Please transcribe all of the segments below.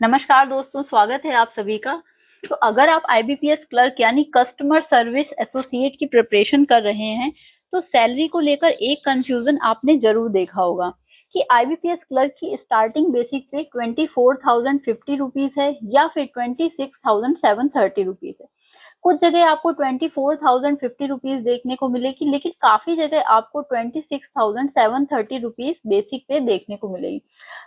नमस्कार दोस्तों, स्वागत है आप सभी का। तो अगर आप आईबीपीएस क्लर्क यानी कस्टमर सर्विस एसोसिएट की प्रिपरेशन कर रहे हैं तो सैलरी को लेकर एक कंफ्यूजन आपने जरूर देखा होगा कि आईबीपीएस क्लर्क की स्टार्टिंग बेसिक पे 24,050 रुपीज है या फिर 26,730 रुपीज है। कुछ जगह आपको 24,050 रुपीज देखने को मिलेगी, लेकिन काफी जगह आपको 26,730 रुपीज बेसिक पे देखने को मिलेगी।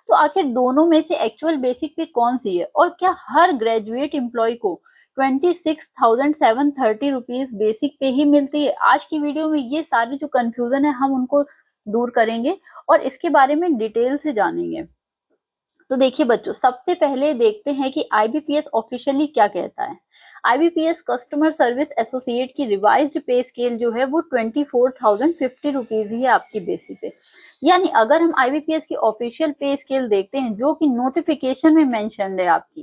तो आखिर दोनों में से एक्चुअल बेसिक पे कौन सी है और क्या हर ग्रेजुएट एम्प्लॉय को 26,730 रुपीज बेसिक पे ही मिलती है? आज की वीडियो में ये सारी जो कंफ्यूजन है हम उनको दूर करेंगे और इसके बारे में डिटेल से जानेंगे। तो देखिए बच्चों, सबसे पहले देखते हैं कि आईबीपीएस ऑफिशियली क्या कहता है। आईबीपीएस कस्टमर सर्विस एसोसिएट की रिवाइज्ड पे स्केल जो है वो 24,050 रुपीज ही है आपकी बेसिक पे। यानी अगर हम आईबीपीएस की ऑफिशियल पे स्केल देखते हैं जो कि नोटिफिकेशन में मेंशन है आपकी,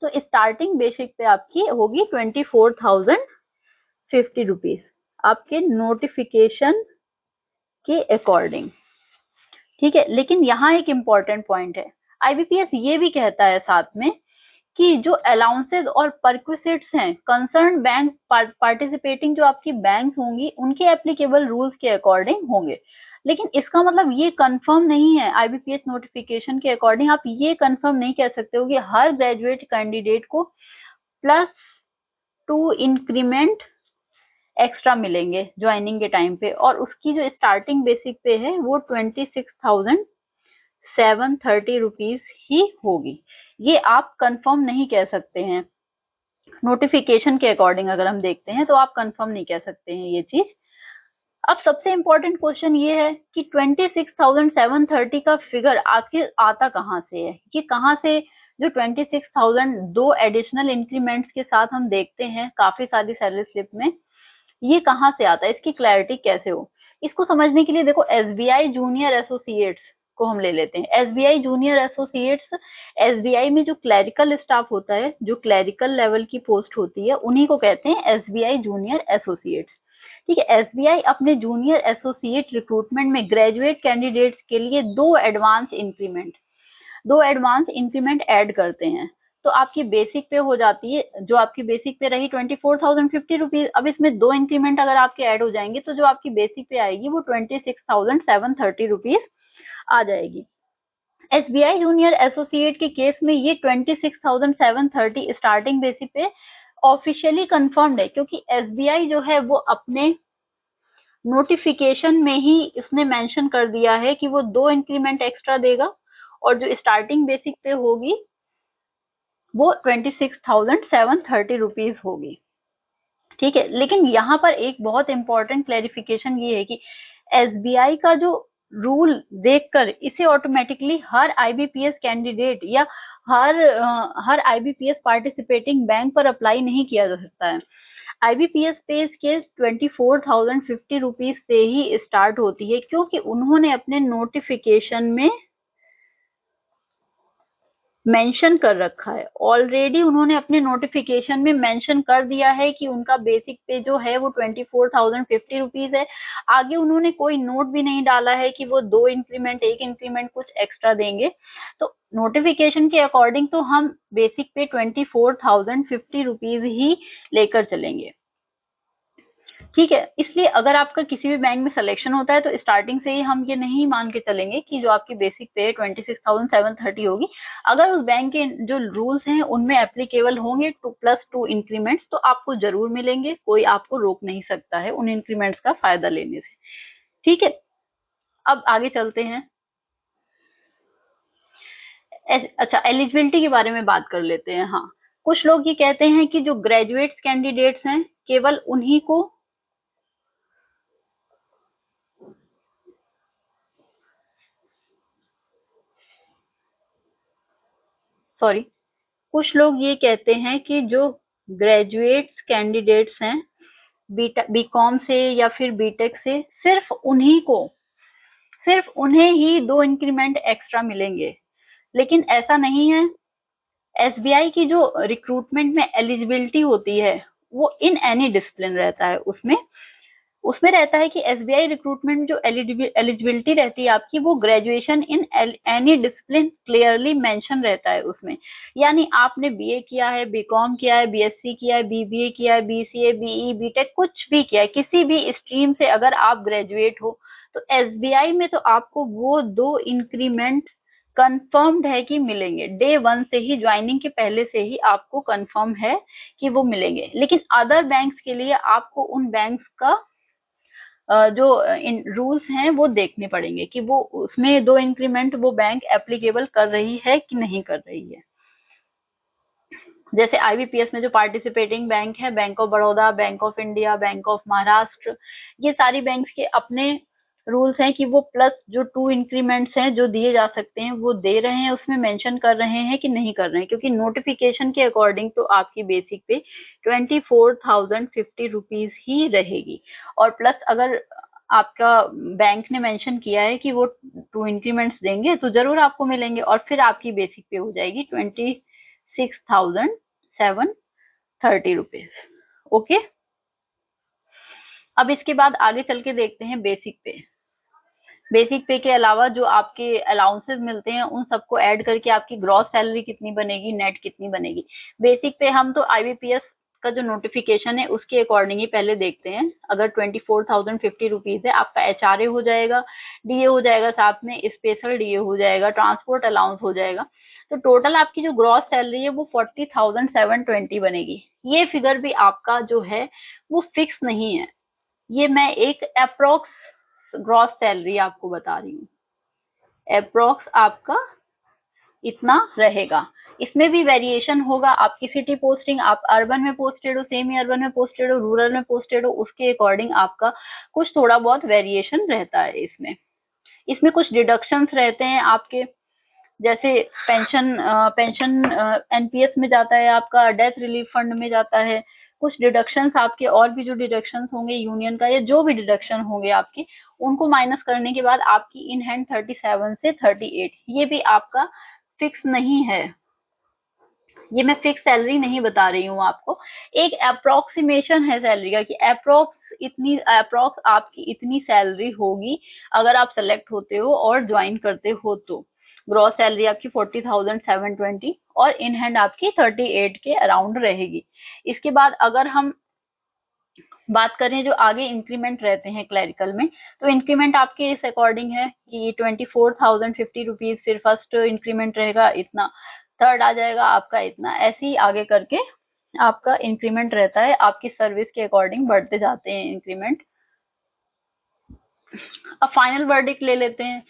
तो स्टार्टिंग बेसिक पे आपकी होगी 24,050 रुपीज आपके नोटिफिकेशन के अकॉर्डिंग। ठीक है, लेकिन यहाँ एक इम्पॉर्टेंट पॉइंट है। आईबीपीएस ये भी कहता है साथ में कि जो अलाउंसेज और परक्विसिट्स हैं कंसर्न बैंक पार्टिसिपेटिंग जो आपकी बैंक होंगी उनके एप्लीकेबल रूल्स के अकॉर्डिंग होंगे। लेकिन इसका मतलब ये कंफर्म नहीं है। आईबीपीएस नोटिफिकेशन के अकॉर्डिंग आप ये कंफर्म नहीं कह सकते हो कि हर ग्रेजुएट कैंडिडेट को +2 इंक्रीमेंट एक्स्ट्रा मिलेंगे ज्वाइनिंग के टाइम पे, और उसकी जो स्टार्टिंग बेसिक पे है वो 26,730 रुपीज ही होगी। ये आप कंफर्म नहीं कह सकते हैं। नोटिफिकेशन के अकॉर्डिंग अगर हम देखते हैं तो आप कंफर्म नहीं कह सकते हैं ये चीज। अब सबसे इम्पोर्टेंट क्वेश्चन ये है कि 26,730 का फिगर आखिर आता कहाँ से है? ये कहाँ से जो 26,000 दो एडिशनल इंक्रीमेंट्स के साथ हम देखते हैं काफी सारी सैलरी स्लिप में, ये कहाँ से आता है? इसकी क्लैरिटी कैसे हो? इसको समझने के लिए देखो, एसबीआई जूनियर एसोसिएट्स को हम ले लेते हैं। एसबीआई जूनियर एसोसिएट्स, एसबीआई में जो क्लैरिकल स्टाफ होता है, जो क्लैरिकल लेवल की पोस्ट होती है, उन्हीं को कहते हैं एसबीआई जूनियर एसोसिएट्स। ठीक है, एसबीआई अपने जूनियर एसोसिएट रिक्रूटमेंट में ग्रेजुएट कैंडिडेट्स के लिए दो एडवांस इंक्रीमेंट ऐड करते हैं। तो आपकी बेसिक पे हो जाती है, जो आपकी बेसिक पे रही 24,050 रुपीज, अब इसमें दो इंक्रीमेंट अगर आपके ऐड हो जाएंगे तो जो आपकी बेसिक पे आएगी वो 26,730 रुपीज आ जाएगी। एसबीआई जूनियर एसोसिएट के केस में ये 26,730 स्टार्टिंग बेसिक पे ऑफिशियली कंफर्म्ड है, क्योंकि एसबीआई जो है वो अपने नोटिफिकेशन में ही इसने मेंशन कर दिया है कि वो दो इंक्रीमेंट एक्स्ट्रा देगा और जो स्टार्टिंग बेसिक पे होगी वो 26,730 रुपीज होगी। ठीक है, लेकिन यहाँ पर एक बहुत इंपॉर्टेंट क्लैरिफिकेशन ये है कि एसबीआई का जो रूल देखकर इसे ऑटोमेटिकली हर आईबीपीएस कैंडिडेट या हर आईबीपीएस पार्टिसिपेटिंग बैंक पर अप्लाई नहीं किया जा सकता है। आईबीपीएस पे स्केल 24,050 रुपीज से ही स्टार्ट होती है, क्योंकि उन्होंने अपने नोटिफिकेशन में मेंशन कर रखा है। ऑलरेडी उन्होंने अपने नोटिफिकेशन में मेंशन कर दिया है कि उनका बेसिक पे जो है वो 24,050 रुपीज है। आगे उन्होंने कोई नोट भी नहीं डाला है कि वो दो इंक्रीमेंट, एक इंक्रीमेंट कुछ एक्स्ट्रा देंगे। तो नोटिफिकेशन के अकॉर्डिंग तो हम बेसिक पे 24,050 रुपीज ही लेकर चलेंगे। ठीक है, इसलिए अगर आपका किसी भी बैंक में सिलेक्शन होता है तो स्टार्टिंग से ही हम ये नहीं मान के चलेंगे कि जो आपकी बेसिक पे 26,730 होगी। अगर उस बैंक के जो रूल्स हैं उनमें एप्लीकेबल होंगे +2 इंक्रीमेंट्स तो आपको जरूर मिलेंगे, कोई आपको रोक नहीं सकता है उन इंक्रीमेंट्स का फायदा लेने से। ठीक है, अब आगे चलते हैं। अच्छा, एलिजिबिलिटी के बारे में बात कर लेते हैं। हाँ, कुछ लोग ये कहते हैं कि जो ग्रेजुएट्स कैंडिडेट्स हैं केवल उन्हीं को कुछ लोग ये कहते हैं कि जो ग्रेजुएट्स कैंडिडेट्स हैं बीकॉम से या फिर बीटेक से, सिर्फ उन्हें ही दो इंक्रीमेंट एक्स्ट्रा मिलेंगे। लेकिन ऐसा नहीं है। एसबीआई की जो रिक्रूटमेंट में एलिजिबिलिटी होती है वो इन एनी डिसिप्लिन रहता है। उसमें उसमें रहता है कि एसबीआई रिक्रूटमेंट जो एलिजिबिलिटी रहती है आपकी, वो graduation in any discipline clearly mention रहता है उसमें। यानी आपने बीए किया है, बीकॉम किया है, बीएससी किया है, बीबीए किया है, बीसीए, बीई, बीटेक, कुछ भी किया है, किसी भी स्ट्रीम से अगर आप ग्रेजुएट हो, तो एसबीआई में तो आपको वो 2 इंक्रीमेंट कंफर्म्ड है कि मिलेंगे। डे 1 से ही, ज्वाइनिंग के पहले से ही आपको कंफर्म है कि वो मिलेंगे। लेकिन अदर बैंक्स के लिए आपको उन बैंक्स का जो इन रूल्स हैं वो देखने पड़ेंगे कि वो उसमें 2 इंक्रीमेंट वो बैंक एप्लीकेबल कर रही है कि नहीं कर रही है। जैसे आईबीपीएस में जो पार्टिसिपेटिंग बैंक है, bank of Baroda, bank of India, bank of Maharashtra, ये सारी बैंक्स के अपने रूल्स हैं कि वो प्लस जो 2 इंक्रीमेंट्स हैं जो दिए जा सकते हैं वो दे रहे हैं, उसमें मेंशन कर रहे हैं कि नहीं कर रहे हैं, क्योंकि नोटिफिकेशन के अकॉर्डिंग तो आपकी बेसिक पे 24,050 रुपीज ही रहेगी। और प्लस अगर आपका बैंक ने मेंशन किया है कि वो 2 इंक्रीमेंट्स देंगे तो जरूर आपको मिलेंगे, और फिर आपकी बेसिक पे हो जाएगी 26,730 रुपीज। ओके, अब इसके बाद आगे चल के देखते हैं बेसिक पे। बेसिक पे के अलावा जो आपके अलाउंसेस मिलते हैं उन सबको ऐड करके आपकी ग्रॉस सैलरी कितनी बनेगी, नेट कितनी बनेगी। बेसिक पे हम तो आईबीपीएस का जो नोटिफिकेशन है उसके अकॉर्डिंग ही पहले देखते हैं। अगर 24,050 रुपीज है, आपका एचआरए हो जाएगा, डीए हो जाएगा, साथ में स्पेशल डीए हो जाएगा, ट्रांसपोर्ट अलाउंस हो जाएगा, तो टोटल आपकी जो ग्रॉस सैलरी है वो 40,720 बनेगी। ये फिगर भी आपका जो है वो फिक्स नहीं है, ये मैं एक अप्रोक्स ग्रॉस सैलरी आपको बता रही हूँ। अप्रोक्स आपका इतना रहेगा, इसमें भी वेरिएशन होगा। आपकी सिटी पोस्टिंग, आप अर्बन में पोस्टेड हो, सेमी अर्बन में पोस्टेड हो, रूरल में पोस्टेड हो, उसके अकॉर्डिंग आपका कुछ थोड़ा बहुत वेरिएशन रहता है। इसमें कुछ डिडक्शंस रहते हैं आपके, जैसे पेंशन एनपीएस में जाता है आपका, डेथ रिलीफ फंड में जाता है, कुछ डिडक्शंस आपके और भी जो डिडक्शंस होंगे यूनियन का, या जो भी डिडक्शन होंगे आपके, उनको माइनस करने के बाद आपकी इन हैंड 37 से 38, ये भी आपका फिक्स नहीं है। ये मैं फिक्स सैलरी नहीं बता रही हूँ आपको, एक अप्रोक्सीमेशन है सैलरी का कि अप्रोक्स आपकी इतनी सैलरी होगी अगर आप सेलेक्ट होते हो और ज्वाइन करते हो। तो ग्रॉस सैलरी आपकी 40,720 और इन हैंड आपकी 38 के अराउंड रहेगी। इसके बाद अगर हम बात करें जो आगे इंक्रीमेंट रहते हैं क्लरिकल में, तो इंक्रीमेंट आपके इस अकॉर्डिंग है कि 24,050 रुपीज फिर फर्स्ट इंक्रीमेंट रहेगा इतना, थर्ड आ जाएगा आपका इतना, ऐसे ही आगे करके आपका इंक्रीमेंट रहता है, आपकी सर्विस के अकॉर्डिंग बढ़ते जाते हैं इंक्रीमेंट। अब फाइनल वर्डिक्ट ले लेते हैं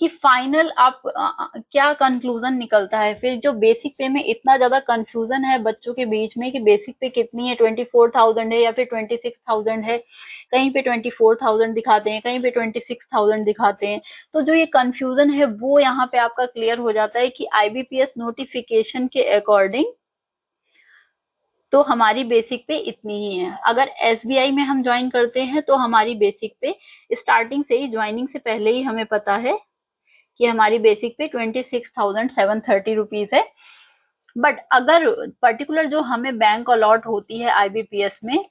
कि फाइनल आप क्या कंक्लूजन निकलता है। फिर जो बेसिक पे में इतना ज्यादा कंफ्यूजन है बच्चों के बीच में कि बेसिक पे कितनी है, 24,000 है या फिर 26,000 है, कहीं पे 24,000 दिखाते हैं, कहीं पे 26,000 दिखाते हैं, तो जो ये कंफ्यूजन है वो यहाँ पे आपका क्लियर हो जाता है कि आईबीपीएस नोटिफिकेशन के अकॉर्डिंग तो हमारी बेसिक पे इतनी ही है। अगर एसबीआई में हम ज्वाइन करते हैं तो हमारी बेसिक पे स्टार्टिंग से ही, ज्वाइनिंग से पहले ही हमें पता है कि हमारी बेसिक पे 26,730 रुपीज है। बट अगर पर्टिकुलर जो हमें बैंक अलॉट होती है आईबीपीएस में,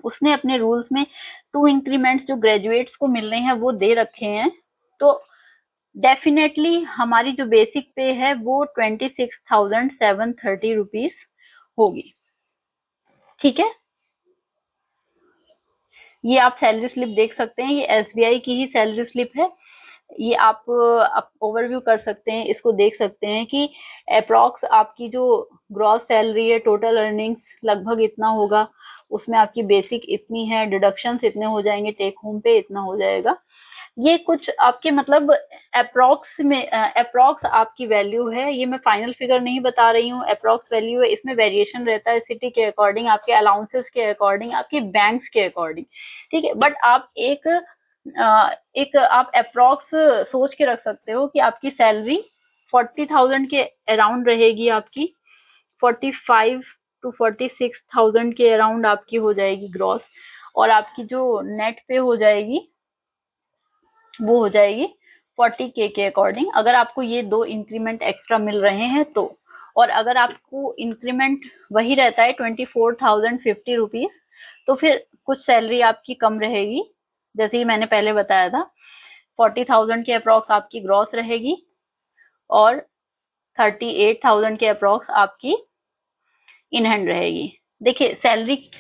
उसने अपने रूल्स में 2 इंक्रीमेंट्स जो ग्रेजुएट्स को मिल रहे हैं वो दे रखे हैं, तो डेफिनेटली हमारी जो बेसिक पे है वो 26,730 रुपीज होगी। ठीक है, ये आप सैलरी स्लिप देख सकते हैं, ये एसबीआई की ही सैलरी स्लिप है। ये आप ओवरव्यू कर सकते हैं, इसको देख सकते हैं कि अप्रॉक्स आपकी जो ग्रॉस सैलरी है, टोटल अर्निंग्स लगभग इतना होगा, उसमें आपकी बेसिक इतनी है, डिडक्शंस इतने हो जाएंगे, टेक होम पे इतना हो जाएगा। ये कुछ आपके मतलब अप्रॉक्स आपकी वैल्यू है, ये मैं फाइनल फिगर नहीं बता रही हूँ, अप्रॉक्स वैल्यू है। इसमें वेरिएशन रहता है सिटी के अकॉर्डिंग, आपके अलाउंसेस के अकॉर्डिंग, आपके बैंक्स के अकॉर्डिंग, ठीक है। बट आप एक आप अप्रॉक्स सोच के रख सकते हो कि आपकी सैलरी 40,000 के अराउंड रहेगी, आपकी 45 to 46,000 के अराउंड आपकी हो जाएगी ग्रॉस, और आपकी जो नेट पे हो जाएगी वो हो जाएगी 40K के अकॉर्डिंग, अगर आपको ये 2 इंक्रीमेंट एक्स्ट्रा मिल रहे हैं तो। और अगर आपको इंक्रीमेंट वही रहता है 24,050 रुपीज, तो फिर कुछ सैलरी आपकी कम रहेगी, जैसे ही मैंने पहले बताया था 40,000 के अप्रॉक्स आपकी ग्रॉस रहेगी और 38,000 के अप्रॉक्स आपकी इन हैंड रहेगी। देखिए सैलरी,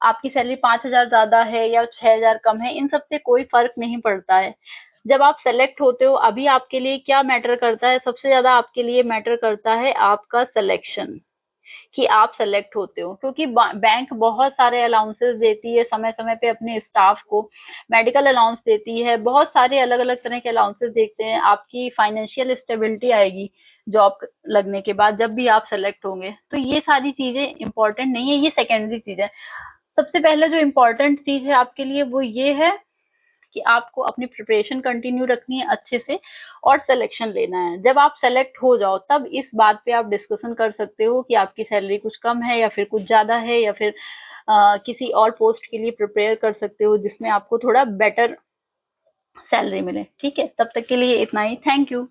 आपकी सैलरी 5,000 ज्यादा है या 6,000 कम है, इन सबसे कोई फर्क नहीं पड़ता है। जब आप सेलेक्ट होते हो, अभी आपके लिए क्या मैटर करता है, सबसे ज्यादा आपके लिए मैटर करता है आपका सिलेक्शन, कि आप सेलेक्ट होते हो, क्योंकि बैंक बहुत सारे अलाउंसेस देती है समय समय पे अपने स्टाफ को, मेडिकल अलाउंस देती है, बहुत सारे अलग अलग तरह के अलाउंसेस देखते हैं। आपकी फाइनेंशियल स्टेबिलिटी आएगी जॉब लगने के बाद जब भी आप सेलेक्ट होंगे। तो ये सारी चीजें इंपॉर्टेंट नहीं है, ये सेकेंडरी चीज है। सबसे पहले जो इम्पोर्टेंट चीज है आपके लिए वो ये है कि आपको अपनी प्रिपरेशन कंटिन्यू रखनी है अच्छे से और सिलेक्शन लेना है। जब आप सेलेक्ट हो जाओ तब इस बात पे आप डिस्कशन कर सकते हो कि आपकी सैलरी कुछ कम है या फिर कुछ ज्यादा है, या फिर किसी और पोस्ट के लिए प्रिपेयर कर सकते हो जिसमें आपको थोड़ा बेटर सैलरी मिले। ठीक है, तब तक के लिए इतना ही। Thank you.